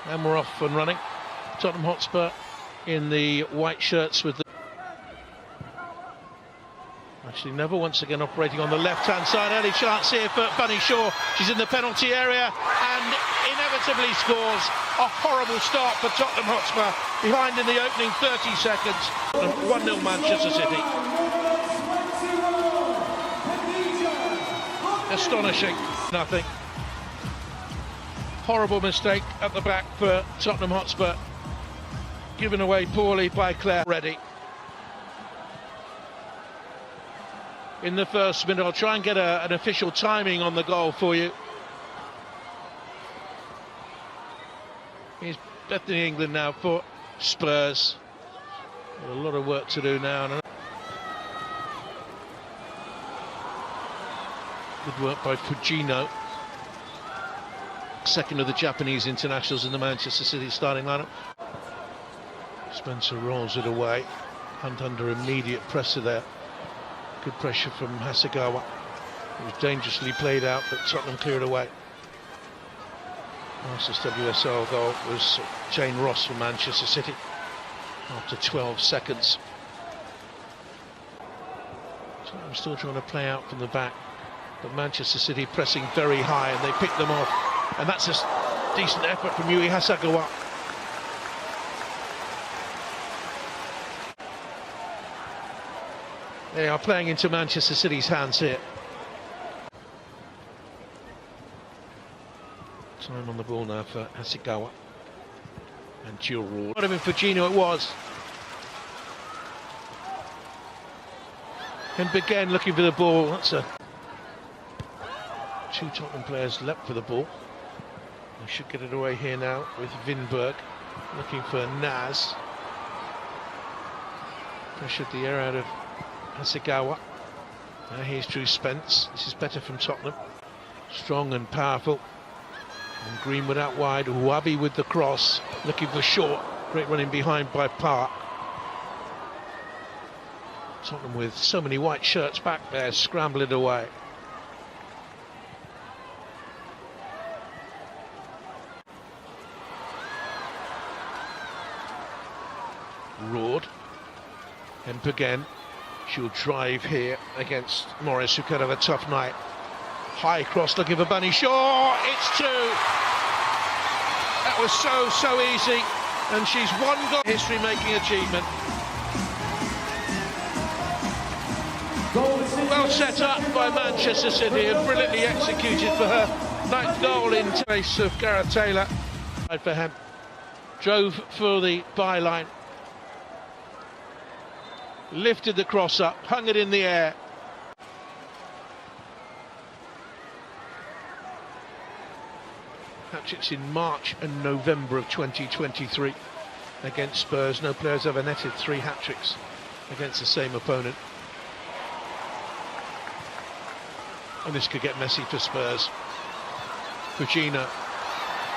And we're off and running. Tottenham Hotspur in the white shirts with the... Actually, Neville once again operating on the left-hand side. Early chance here for Bunny Shaw. She's in the penalty area and inevitably scores. A horrible start for Tottenham Hotspur, behind in the opening 30 seconds. 1-0 Manchester City. Astonishing. Nothing. Horrible mistake at the back for Tottenham Hotspur. Given away poorly by Claire Reddy. In the first minute, I'll try and get an official timing on the goal for you. He's definitely England now for Spurs. Got a lot of work to do now. Good work by Fujino. Second of the Japanese internationals in the Manchester City starting lineup. Spencer rolls it away. Hunt under immediate pressure there. Good pressure from Hasegawa. It was dangerously played out, but Tottenham cleared away. Last WSL goal was Jane Ross for Manchester City after 12 seconds. Tottenham still trying to play out from the back, but Manchester City pressing very high, and they pick them off. And that's a decent effort from Yui Hasegawa. They are playing into Manchester City's hands here. Time on the ball now for Hasegawa. And Giroud. Not even Fujino it was. And began looking for the ball. That's a... Two Tottenham players leapt for the ball. They should get it away here now with Vinberg. Looking for Naz. Pressured the air out of Hasegawa. Now here's Drew Spence. This is better from Tottenham. Strong and powerful. And Greenwood out wide. Wabi with the cross. Looking for Short. Great running behind by Park. Tottenham with so many white shirts back there, scramble it away. Roared. Hemp again. She'll drive here against Morris, who could have a tough night. High cross looking for Bunny Shaw. It's two. That was so easy. And she's one goal. History-making achievement. Well set up by Manchester City and brilliantly executed for her 9th goal in place of Gareth Taylor. For Hemp. Drove for the byline. Lifted the cross up, hung it in the air. Hat-tricks in March and November of 2023 against Spurs. No players ever netted 3 hat-tricks against the same opponent. And this could get messy for Spurs. Fujino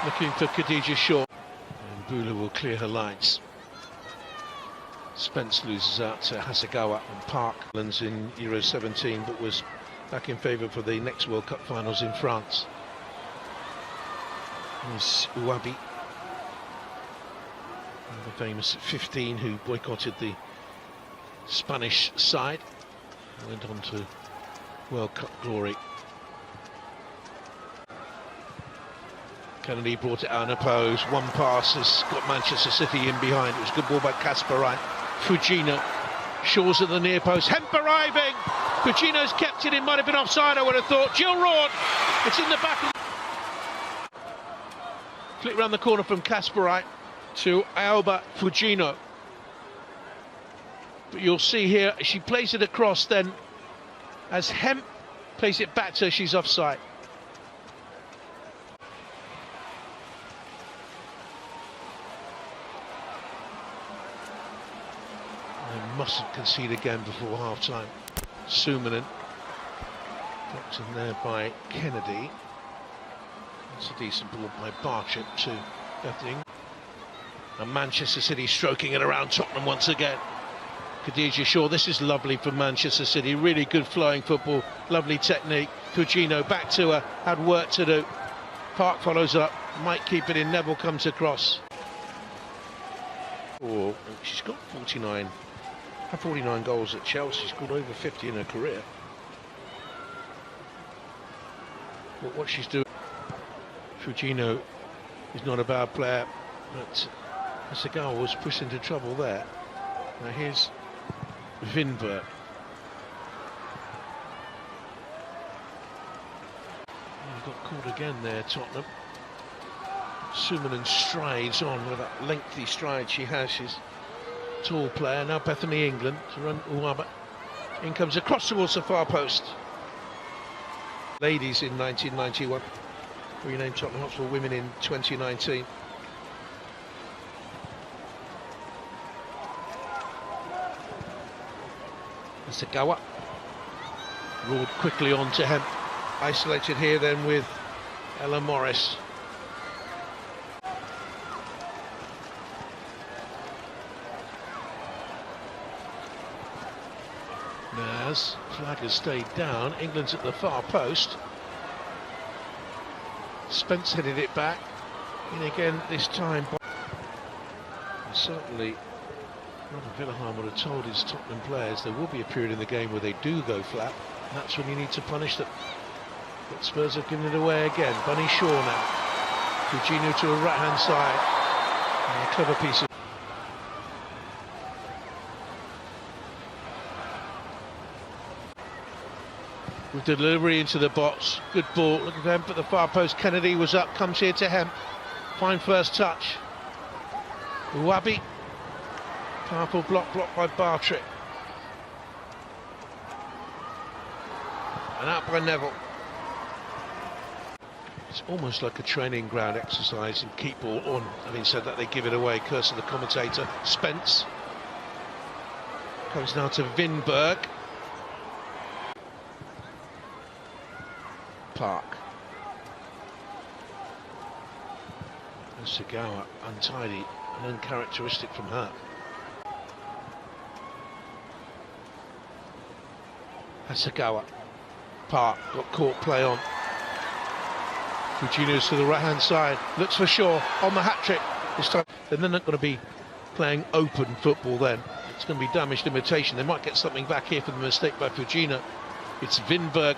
looking for Khadija Shaw. And Bula will clear her lines. Spence loses out to Hasegawa, and Park lands in Euro 17, but was back in favour for the next World Cup finals in France. There's Uwabi, the famous 15 who boycotted the Spanish side, went on to World Cup glory. Kennedy brought it out in a pose. One pass has got Manchester City in behind. It was a good ball by Casper Wright. Fujino, Shaw's at the near post. Hemp arriving. Fujino's kept it in. Might have been offside, I would have thought. Giroud. It's in the back. Flick round the corner from Casper Wright to Alba Fujino. But you'll see here, she plays it across then. As Hemp plays it back to her, she's offside. Mustn't concede again before half-time. Sumanen blocked in there by Kennedy. That's a decent ball by Barchett to Bething. And Manchester City stroking it around Tottenham once again. Khadija Shaw, this is lovely for Manchester City. Really good flowing football, lovely technique. Fujino back to her, had work to do. Park follows up, might keep it in, Neville comes across. Oh, she's got 49 goals at Chelsea, she's got over 50 in her career. But what she's doing, Fujino is not a bad player, but Hasegawa was pushed into trouble there. Now here's Vinberg. Got caught again there, Tottenham. Sumanen strides on with that lengthy stride she has. She's a tall player. Now Bethany England to run Uwaba. In comes across towards the far post. Ladies in 1991. Renamed Tottenham Hotspur Women in 2019. Hasegawa. Roared quickly on to him. Isolated here then with Ella Morris. Naz, flag has stayed down. England's at the far post. Spence headed it back. In again this time. Certainly Robert Villahan would have told his Tottenham players there will be a period in the game where they do go flat. And that's when you need to punish them. But Spurs have given it away again. Bunny Shaw now. Fujino to a right-hand side. And a clever piece of... With delivery into the box. Good ball. Look at them at the far post. Kennedy was up. Comes here to Hemp. Fine first touch. Uwabi. Powerful blocked by Bartrick. And out by Neville. It's almost like a training ground exercise and keep ball on. Having said that, they give it away. Curse of the commentator. Spence comes now to Vinberg. Park. Hasegawa untidy and uncharacteristic from her. Hasegawa. Park got caught play on. Fujino's to the right-hand side, looks for Shaw on the hat-trick this time. Then they're not going to be playing open football then. It's going to be damaged imitation. They might get something back here for the mistake by Fujino. It's Vinberg.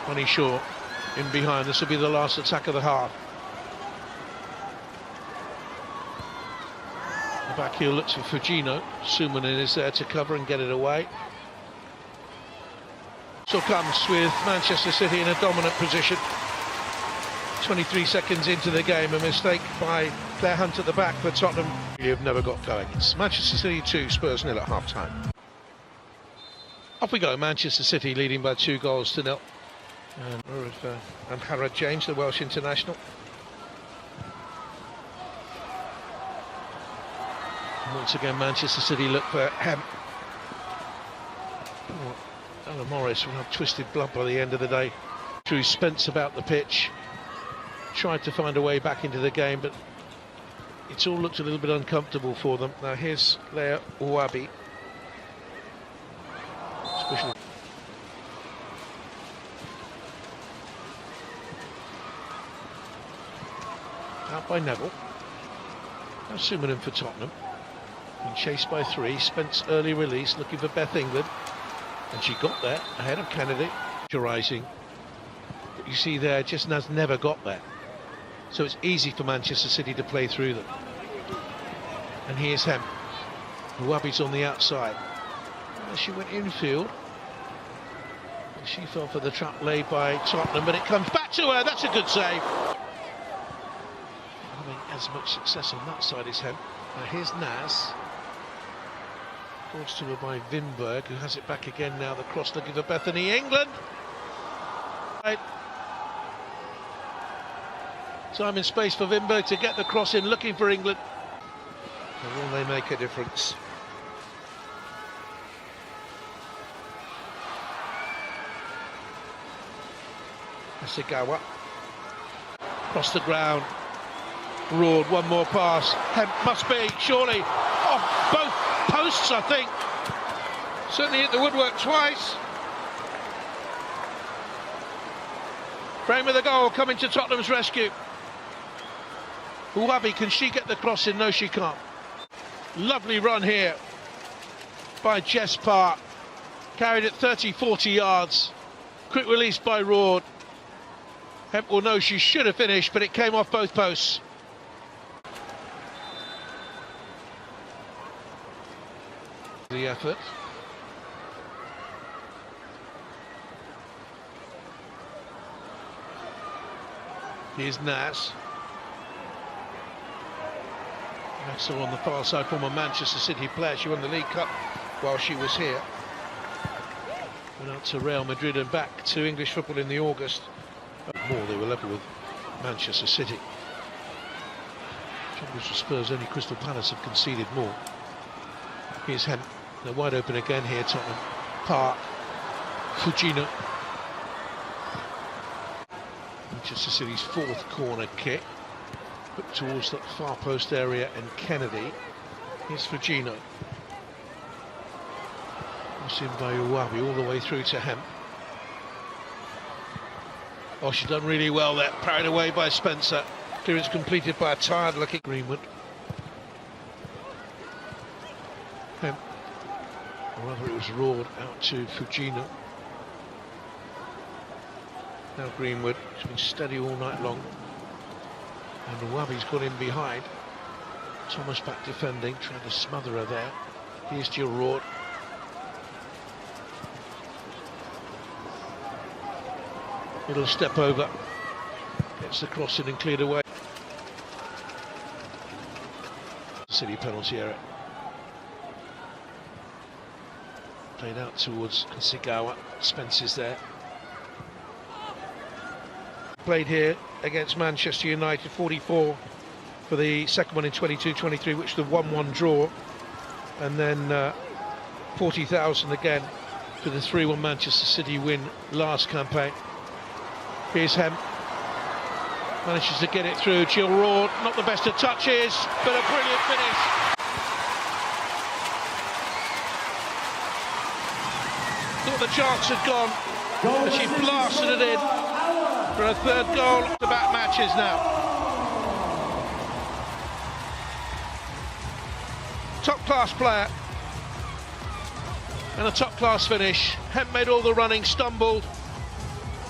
Bunny Shaw in behind. This will be the last attack of the half. The back heel looks for Fujino. Sumanen is there to cover and get it away. So comes with Manchester City in a dominant position. 23 seconds into the game, a mistake by Claire Hunt at the back for Tottenham. You've never got going. It's Manchester City 2, Spurs 0 at half-time. Off we go, Manchester City leading by 2-0. And Harrod James, the Welsh international. And once again, Manchester City look for Hemp. Ella Morris will have twisted blood by the end of the day. Drew Spence about the pitch. Tried to find a way back into the game, but it's all looked a little bit uncomfortable for them. Now here's Leah Uwabi. Especially out by Neville. Now Sumanen for Tottenham. Been chased by 3. Spence early release, looking for Beth England. And she got there, ahead of Kennedy. Rising. But you see there, just has never got there. So it's easy for Manchester City to play through them. And here's Hemp. Uwabi's on the outside. She went infield. She fell for the trap laid by Tottenham, but it comes back to her. That's a good save. Having as much success on that side as Hemp. Now here's Naz. Forced to her by Vinberg, who has it back again now. The cross looking for Bethany England. Right. Time and space for Vinberg to get the cross in, looking for England. And will they make a difference? Hasegawa. Across the ground. Roared, one more pass. Hemp must be, surely. Off both posts, I think. Certainly hit the woodwork twice. Frame of the goal coming to Tottenham's rescue. Uwabi, can she get the cross in? No, she can't. Lovely run here by Jess Parr. Carried it 30-40 yards. Quick release by Rord. Hemp will know she should have finished, but it came off both posts. The effort. Here's Nas. Nassau on the far side, former Manchester City player. She won the League Cup while she was here. Went out to Real Madrid and back to English football in the August. More, they were level with Manchester City. Troubles for Spurs, only Crystal Palace have conceded more. Here's Hemp. They're wide open again here, Tottenham. Park. Fujino. Manchester City's fourth corner kick. Put towards that far post area and Kennedy. Here's Fujino. Crossed in by Uwabi all the way through to Hemp. Oh, she's done really well there. Parried away by Spencer. Clearance completed by a tired-looking Greenwood. Hemp. Or rather, it was Rord out to Fujino. Now Greenwood. She's been steady all night long. And Uwabi's got in behind. Thomas back defending, trying to smother her there. Here's Jill Rord. Little step over. Gets the cross in and cleared away. City penalty area. Played out towards Kasigawa. Spence is there. Played here against Manchester United, 44 for the second one in 22-23, which was the 1-1 draw, and then 40,000 again for the 3-1 Manchester City win last campaign. Here's Hemp, manages to get it through. Jill Rord, not the best of touches, but a brilliant finish. Thought the chance had gone, but she blasted it in for a third goal. The back matches now. Top-class player and a top-class finish. Hemp made all the running, stumbled.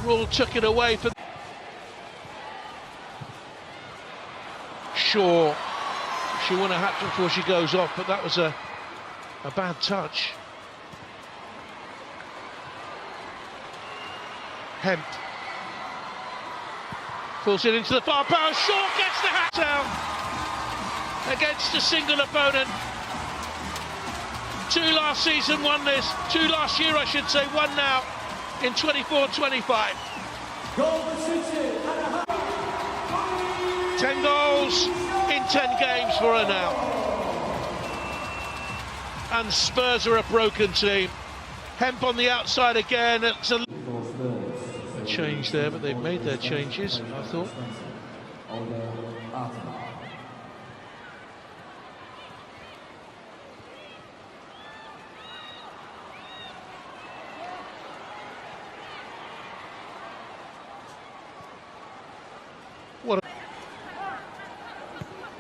Rule took it away for Shaw. She won a hat-trick before she goes off, but that was a bad touch. Hemp pulls it into the far post. Shaw gets the hat down against a single opponent. Two last season won this. Two last year, I should say. One now in 24-25. 10 goals in 10 games for her now. And Spurs are a broken team. Hemp on the outside again. It's a change there, but they've made their changes, I thought.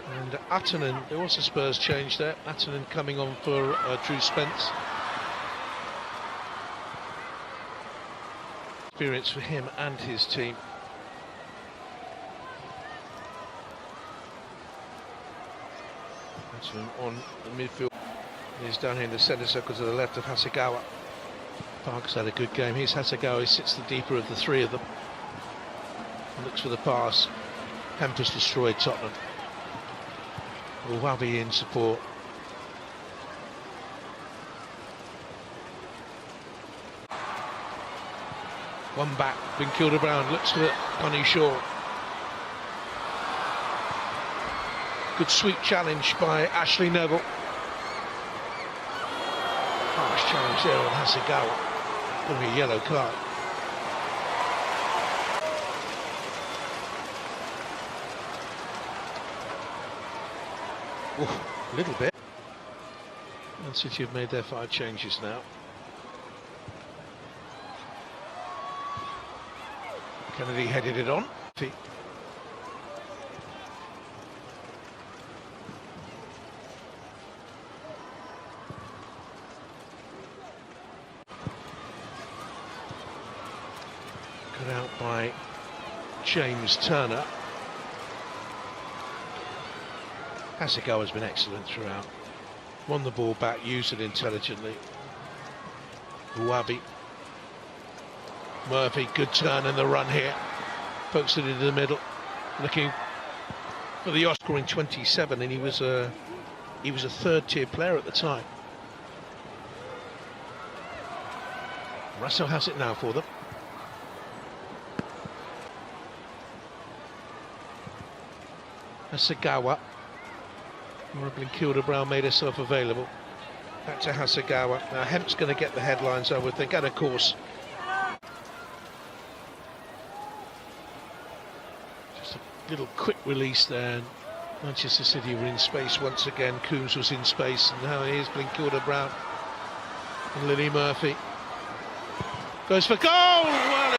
And Attonen, there was a Spurs change there. Attonen coming on for Drew Spence. Experience for him and his team. Attonen on the midfield. He's down here in the centre circle to the left of Hasegawa. Park's had a good game. Here's Hasegawa, he sits the deeper of the three of them. Looks for the pass. Hemp has destroyed Tottenham. Uwabi in support. One back, been killed around, looks for Connie Shaw. Good sweet challenge by Ashley Neville. Harsh challenge there on Hasegawa. Going to be a yellow card. Oof, a little bit. Man City have made their 5 changes now. Kennedy headed it on. Cut out by James Turner. Hasegawa's been excellent throughout. Won the ball back, used it intelligently. Uwabi. Murphy, good turn in the run here. Pokes it into the middle. Looking for the Oscar, scoring 27, and he was a third-tier player at the time. Russell has it now for them. Hasegawa. Blinkilda-Brown made herself available. Back to Hasegawa. Now Hemp's going to get the headlines, I would think, and of course just a little quick release there. Manchester City were in space once again. Coombs was in space, and now here's Blinkilda-Brown and Lily Murphy. Goes for goal! Well,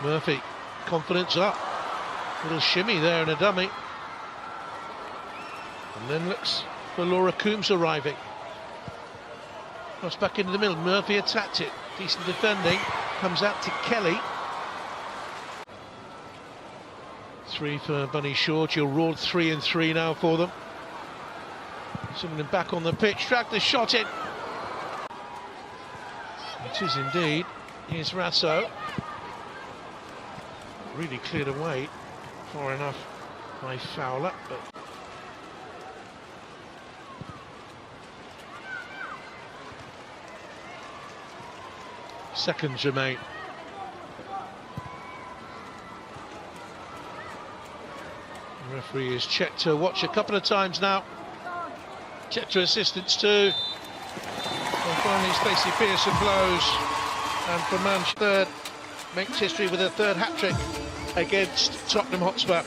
Murphy, confidence up. Little shimmy there and a dummy. And then looks for Laura Coombs arriving. Cross back into the middle. Murphy attacked it. Decent defending. Comes out to Kelly. 3 for Bunny Shaw. She'll roll 3 and 3 now for them. Someone back on the pitch. Dragged the shot in. It is indeed. Here's Rasso. Really cleared away. Far enough by Fowler, but seconds remain. The referee has checked her watch a couple of times now. Checked her assistants too. And finally Stacey Pearson blows. And for Manchester, third, makes history with a third hat-trick against Tottenham Hotspur.